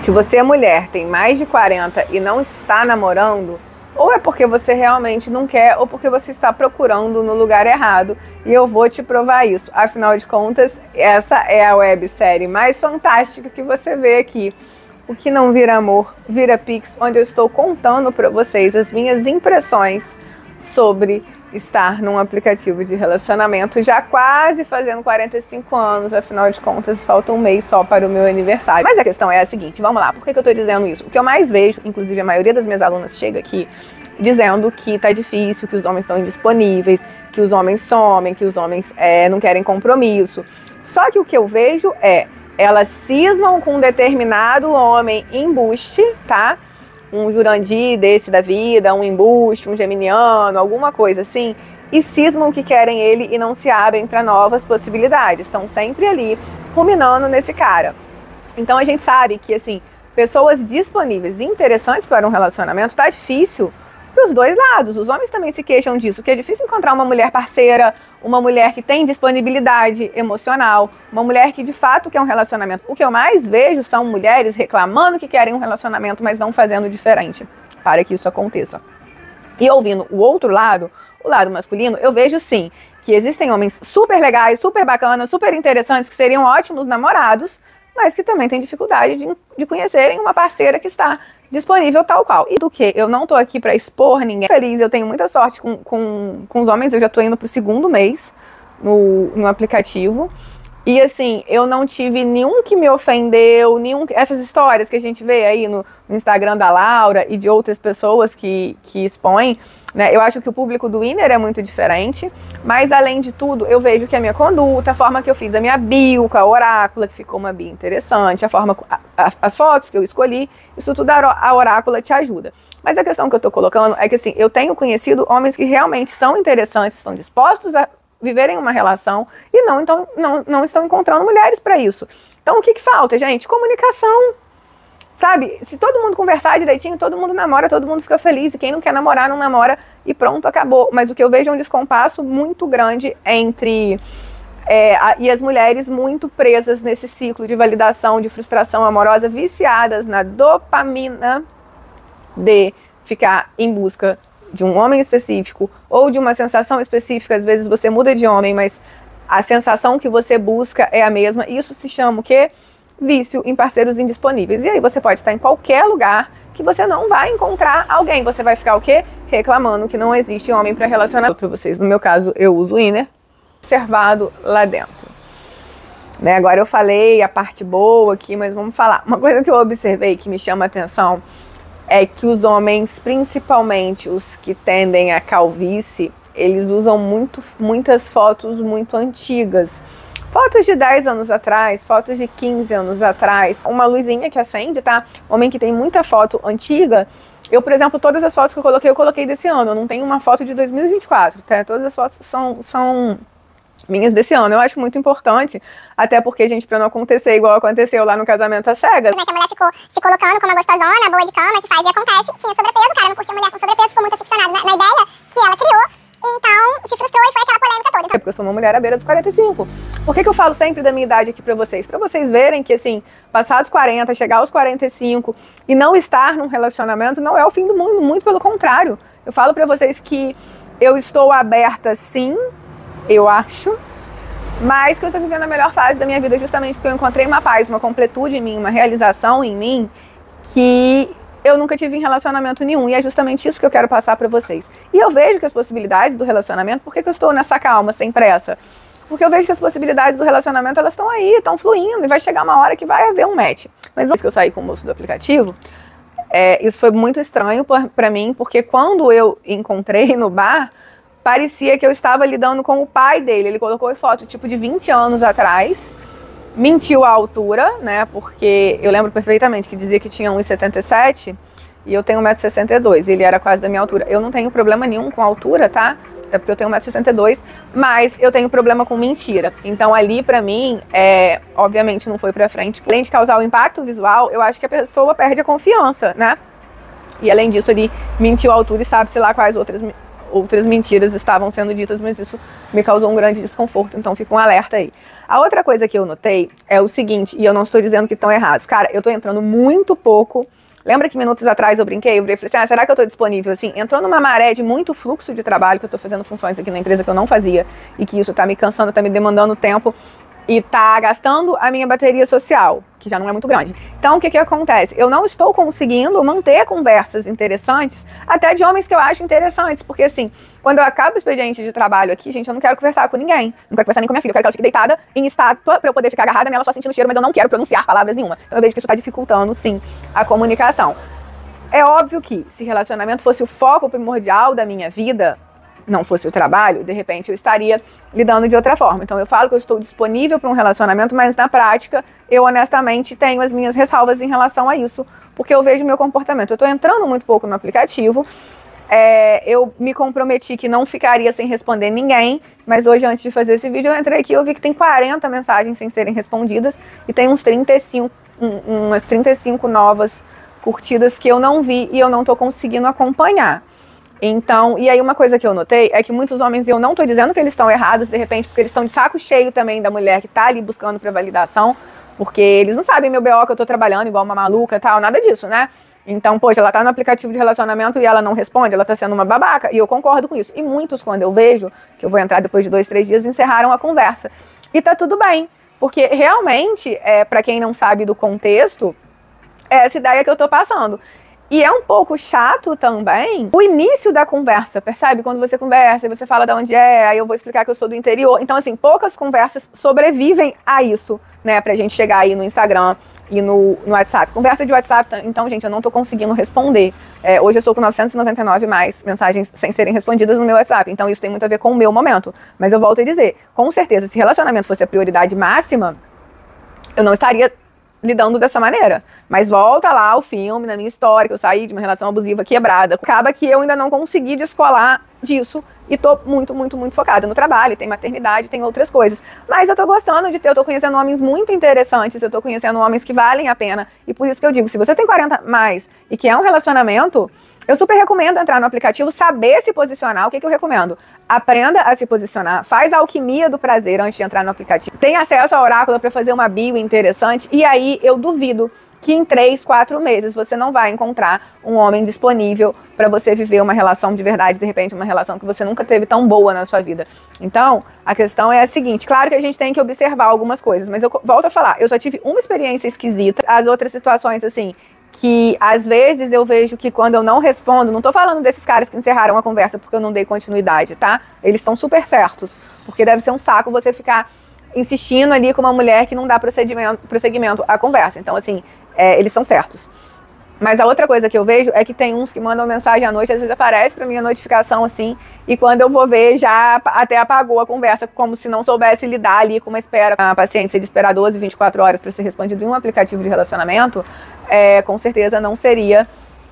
Se você é mulher, tem mais de 40 e não está namorando, ou é porque você realmente não quer, ou porque você está procurando no lugar errado. E eu vou te provar isso. Afinal de contas, essa é a websérie mais fantástica que você vê aqui. O que não vira amor, vira Pix, onde eu estou contando para vocês as minhas impressões sobre estar num aplicativo de relacionamento, já quase fazendo 45 anos, afinal de contas, falta um mês só para o meu aniversário. Mas a questão é a seguinte, vamos lá, por que eu tô dizendo isso? O que eu mais vejo, inclusive a maioria das minhas alunas chega aqui dizendo que tá difícil, que os homens estão indisponíveis, que os homens somem, que os homens não querem compromisso. Só que o que eu vejo elas cismam com um determinado homem embuste, tá? Um Jurandir desse da vida, um embuste, um geminiano, alguma coisa assim, e cismam que querem ele e não se abrem para novas possibilidades. Estão sempre ali ruminando nesse cara. Então a gente sabe que, assim, pessoas disponíveis e interessantes para um relacionamento tá difícil para os dois lados. Os homens também se queixam disso, que é difícil encontrar uma mulher parceira, uma mulher que tem disponibilidade emocional, uma mulher que de fato quer um relacionamento. O que eu mais vejo são mulheres reclamando que querem um relacionamento, mas não fazendo diferente para que isso aconteça. E ouvindo o outro lado, o lado masculino, eu vejo sim que existem homens super legais, super bacanas, super interessantes, que seriam ótimos namorados, mas que também têm dificuldade de conhecerem uma parceira que está disponível tal qual. E do que? Eu não tô aqui pra expor ninguém. Feliz, eu tenho muita sorte com os homens, eu já tô indo pro 2º mês no aplicativo. E assim, eu não tive nenhum que me ofendeu, essas histórias que a gente vê aí no Instagram da Laura e de outras pessoas que expõem, né? Eu acho que o público do Winner é muito diferente, mas além de tudo, eu vejo que a minha conduta, a forma que eu fiz a minha bio com a orácula, que ficou uma bio interessante, a forma, as fotos que eu escolhi, isso tudo a orácula te ajuda. Mas a questão que eu tô colocando é que, assim, eu tenho conhecido homens que realmente são interessantes, estão dispostos a viverem uma relação e não estão encontrando mulheres para isso. Então o que falta, gente? Comunicação, sabe? Se todo mundo conversar direitinho, todo mundo namora, todo mundo fica feliz, e quem não quer namorar, não namora e pronto, acabou. Mas o que eu vejo é um descompasso muito grande entre e as mulheres muito presas nesse ciclo de validação, de frustração amorosa, viciadas na dopamina de ficar em busca de um homem específico ou de uma sensação específica. Às vezes você muda de homem, mas a sensação que você busca é a mesma. Isso se chama o quê? Vício em parceiros indisponíveis. E aí você pode estar em qualquer lugar que você não vai encontrar alguém. Você vai ficar o quê? Reclamando que não existe homem para relacionar. Para vocês, no meu caso, eu uso o Winner, observado lá dentro. Né? Agora eu falei a parte boa aqui, mas vamos falar. Uma coisa que eu observei que me chama a atenção é que os homens, principalmente os que tendem à calvície, eles usam muitas fotos muito antigas. Fotos de 10 anos atrás, fotos de 15 anos atrás. Uma luzinha que acende, tá? Homem que tem muita foto antiga. Eu, por exemplo, todas as fotos que eu coloquei desse ano. Eu não tenho uma foto de 2024, tá? Todas as fotos são minhas desse ano. Eu acho muito importante, até porque, gente, pra não acontecer igual aconteceu lá no Casamento às Cegas. Como é que a mulher ficou se colocando como uma gostosona, boa de cama, que faz e acontece, tinha sobrepeso, o cara não curtia mulher com sobrepeso, ficou muito aficionado na ideia que ela criou, então se frustrou e foi aquela polêmica toda. É porque eu sou uma mulher à beira dos 45. Por que eu falo sempre da minha idade aqui pra vocês? Pra vocês verem que, assim, passados 40, chegar aos 45 e não estar num relacionamento não é o fim do mundo, muito pelo contrário. Eu falo pra vocês que eu estou aberta, sim, eu acho, mas que eu estou vivendo a melhor fase da minha vida justamente porque eu encontrei uma paz, uma completude em mim, uma realização em mim que eu nunca tive em relacionamento nenhum, e é justamente isso que eu quero passar para vocês. E eu vejo que as possibilidades do relacionamento, por que eu estou nessa calma, sem pressa? Porque eu vejo que as possibilidades do relacionamento, elas estão aí, estão fluindo, e vai chegar uma hora que vai haver um match. Mas depois que eu saí com o moço do aplicativo, isso foi muito estranho para mim, porque quando eu encontrei no bar, parecia que eu estava lidando com o pai dele. Ele colocou foto tipo de 20 anos atrás, mentiu a altura, né? Porque eu lembro perfeitamente que dizia que tinha 1,77 e eu tenho 1,62 m. Ele era quase da minha altura. Eu não tenho problema nenhum com a altura, tá? Até porque eu tenho 1,62 m, mas eu tenho problema com mentira. Então ali pra mim, obviamente não foi pra frente. Além de causar o impacto visual, eu acho que a pessoa perde a confiança, né? E além disso, ele mentiu a altura e sabe-se lá quais outras mentiras estavam sendo ditas, mas isso me causou um grande desconforto, então fica um alerta aí. A outra coisa que eu notei é o seguinte, e eu não estou dizendo que estão errados. Cara, eu tô entrando muito pouco. Lembra que minutos atrás eu brinquei? Eu falei assim, será que eu tô disponível? Assim, entrou numa maré de muito fluxo de trabalho, que eu tô fazendo funções aqui na empresa que eu não fazia, e que isso tá me cansando, tá me demandando tempo, e tá gastando a minha bateria social, que já não é muito grande. Então, o que acontece? Eu não estou conseguindo manter conversas interessantes, até de homens que eu acho interessantes, porque assim, quando eu acabo o expediente de trabalho aqui, gente, eu não quero conversar com ninguém, não quero conversar nem com minha filha, eu quero que ela fique deitada em estátua pra eu poder ficar agarrada nela só sentindo cheiro, mas eu não quero pronunciar palavras nenhuma. Então eu vejo que isso tá dificultando, sim, a comunicação. É óbvio que, se relacionamento fosse o foco primordial da minha vida, não fosse o trabalho, de repente eu estaria lidando de outra forma. Então eu falo que eu estou disponível para um relacionamento, mas na prática eu honestamente tenho as minhas ressalvas em relação a isso, porque eu vejo o meu comportamento. Eu estou entrando muito pouco no aplicativo, eu me comprometi que não ficaria sem responder ninguém, mas hoje, antes de fazer esse vídeo, eu entrei aqui e eu vi que tem 40 mensagens sem serem respondidas e tem umas 35 novas curtidas que eu não vi e eu não estou conseguindo acompanhar. Então, e aí uma coisa que eu notei é que muitos homens, eu não tô dizendo que eles estão errados, de repente, porque eles estão de saco cheio também da mulher que tá ali buscando pra validação, porque eles não sabem meu BO que eu tô trabalhando igual uma maluca e tal, nada disso, né? Então, poxa, ela tá no aplicativo de relacionamento e ela não responde, ela tá sendo uma babaca, e eu concordo com isso. E muitos, quando eu vejo, que eu vou entrar depois de 2, 3 dias, encerraram a conversa. E tá tudo bem, porque realmente, pra quem não sabe do contexto, é essa ideia que eu tô passando. E é um pouco chato também o início da conversa, percebe? Quando você conversa e você fala de onde é, aí eu vou explicar que eu sou do interior. Então, assim, poucas conversas sobrevivem a isso, né? Pra gente chegar aí no Instagram e no WhatsApp. Conversa de WhatsApp, então, gente, eu não tô conseguindo responder. Hoje eu estou com 999 mais mensagens sem serem respondidas no meu WhatsApp. Então, isso tem muito a ver com o meu momento. Mas eu volto a dizer, com certeza, se relacionamento fosse a prioridade máxima, eu não estaria lidando dessa maneira. Mas volta lá o filme, na minha história, que eu saí de uma relação abusiva quebrada. Acaba que eu ainda não consegui descolar disso e tô muito, muito, muito focada no trabalho, tem maternidade, tem outras coisas. Mas eu tô gostando de ter, eu tô conhecendo homens muito interessantes, eu tô conhecendo homens que valem a pena. E por isso que eu digo, se você tem 40 mais e quer um relacionamento, eu super recomendo entrar no aplicativo, saber se posicionar. O que eu recomendo? Aprenda a se posicionar, faz a alquimia do prazer antes de entrar no aplicativo. Tem acesso ao oráculo para fazer uma bio interessante e aí eu duvido que em 3, 4 meses você não vai encontrar um homem disponível para você viver uma relação de verdade, de repente uma relação que você nunca teve tão boa na sua vida. Então, a questão é a seguinte, claro que a gente tem que observar algumas coisas, mas eu volto a falar, eu só tive uma experiência esquisita, as outras situações assim, que às vezes eu vejo que quando eu não respondo, não tô falando desses caras que encerraram a conversa porque eu não dei continuidade, tá? Eles estão super porque deve ser um saco você ficar insistindo ali com uma mulher que não dá prosseguimento à conversa. Então, assim, eles estão certos. Mas a outra coisa que eu vejo é que tem uns que mandam mensagem à noite, às vezes aparece pra mim a notificação assim, e quando eu vou ver, já até apagou a conversa, como se não soubesse lidar ali com uma espera. A paciência de esperar 12, 24 horas para ser respondido em um aplicativo de relacionamento, com certeza não seria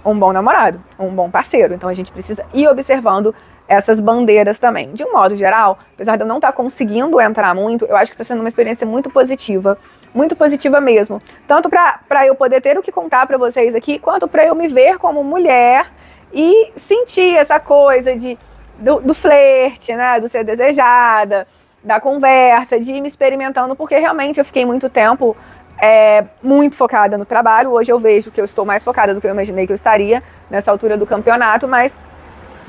um bom namorado, um bom parceiro. Então a gente precisa ir observando essas bandeiras também. De um modo geral, apesar de eu não estar conseguindo entrar muito, eu acho que está sendo uma experiência muito positiva mesmo. Tanto para eu poder ter o que contar para vocês aqui, quanto para eu me ver como mulher e sentir essa coisa do flerte, né, do ser desejada, da conversa, de ir me experimentando, porque realmente eu fiquei muito tempo muito focada no trabalho. Hoje eu vejo que eu estou mais focada do que eu imaginei que eu estaria nessa altura do campeonato, mas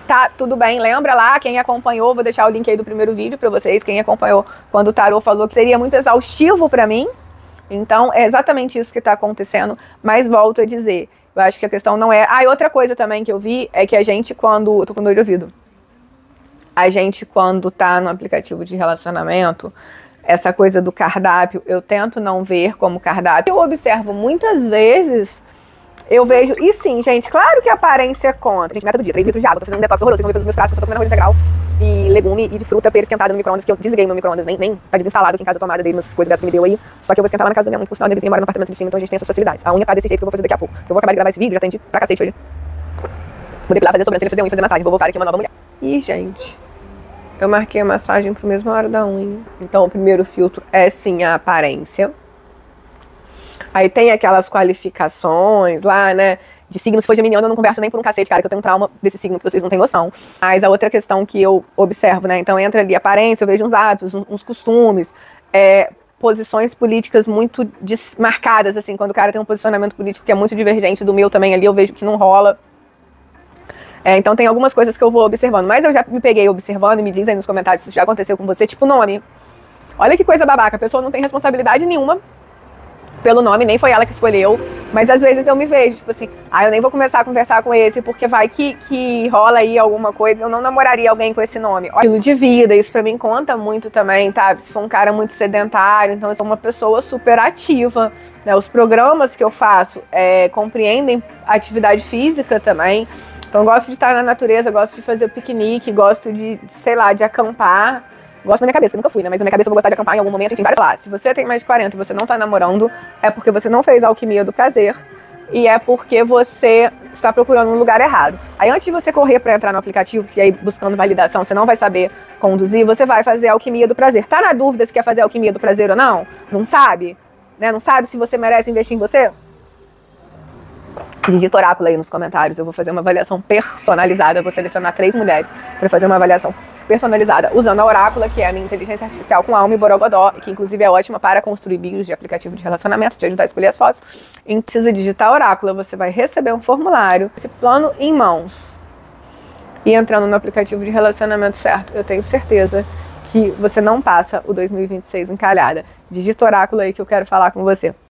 tá tudo bem. Lembra lá, quem acompanhou, vou deixar o link aí do primeiro vídeo pra vocês, quem acompanhou quando o tarô falou que seria muito exaustivo pra mim. Então, é exatamente isso que tá acontecendo, mas volto a dizer, eu acho que a questão não é... Ah, e outra coisa também que eu vi é que a gente quando... Tô com dor de ouvido. A gente quando tá no aplicativo de relacionamento, essa coisa do cardápio, eu tento não ver como cardápio. Eu observo muitas vezes... Eu vejo, e sim, gente, claro que a aparência conta. Gente, meta do dia, 3 litros de água, tô fazendo um detox horroroso, vocês vão ver pelos meus pratos, eu tô comendo arroz integral e legume e de fruta pera esquentada no micro-ondas, que eu desliguei no micro-ondas, nem tá desinstalado aqui em casa, a tomada dele, umas coisas dessas que me deu aí, só que eu vou esquentar lá na casa da minha mãe, por sinal, minha vizinha mora no apartamento de cima, então a gente tem essas facilidades. A unha tá desse jeito que eu vou fazer daqui a pouco, eu vou acabar de gravar esse vídeo, já atendi pra cacete hoje. Vou depilar, fazer sobrancelha, fazer unha, fazer massagem, vou voltar aqui uma nova mulher. Ih, gente, eu marquei a massagem pro mesmo hora da unha, então o primeiro filtro é sim a aparência. Aí tem aquelas qualificações lá, né? de signo. Se for geminiano, eu não converso nem por um cacete, cara, que eu tenho um trauma desse signo que vocês não têm noção. Mas a outra questão que eu observo, né, então entra ali aparência, eu vejo uns atos, uns costumes, posições políticas muito marcadas, assim, quando o cara tem um posicionamento político que é muito divergente do meu também ali, eu vejo que não rola. Então tem algumas coisas que eu vou observando, mas eu já me peguei observando, e me diz aí nos comentários se isso já aconteceu com você, tipo nome. Olha que coisa babaca, a pessoa não tem responsabilidade nenhuma pelo nome, nem foi ela que escolheu, mas às vezes eu me vejo, tipo assim, eu nem vou começar a conversar com esse, porque vai que rola aí alguma coisa, eu não namoraria alguém com esse nome. Estilo de vida, isso pra mim conta muito também, tá? Se for um cara muito sedentário, então eu sou uma pessoa super ativa, né? Os programas que eu faço compreendem atividade física também, então eu gosto de estar na natureza, gosto de fazer piquenique, gosto de sei lá, de acampar. Gosto na minha cabeça, eu nunca fui, né? Mas na minha cabeça eu vou gostar de acampar em algum momento, enfim, vários lá. Se você tem mais de 40 e você não tá namorando, é porque você não fez a alquimia do prazer e é porque você está procurando um lugar errado. Aí antes de você correr pra entrar no aplicativo, que aí buscando validação você não vai saber conduzir, você vai fazer a alquimia do prazer. Tá na dúvida se quer fazer a alquimia do prazer ou não? Não sabe? Né? Não sabe se você merece investir em você? Digita oráculo aí nos comentários, eu vou fazer uma avaliação personalizada, eu vou selecionar 3 mulheres para fazer uma avaliação personalizada usando a orácula, que é a minha inteligência artificial com alma e borogodó, que inclusive é ótima para construir bios de aplicativo de relacionamento, te ajudar a escolher as fotos. E precisa digitar oráculo, você vai receber um formulário, esse plano em mãos, e entrando no aplicativo de relacionamento certo, eu tenho certeza que você não passa o 2026 encalhada. Digita oráculo aí que eu quero falar com você.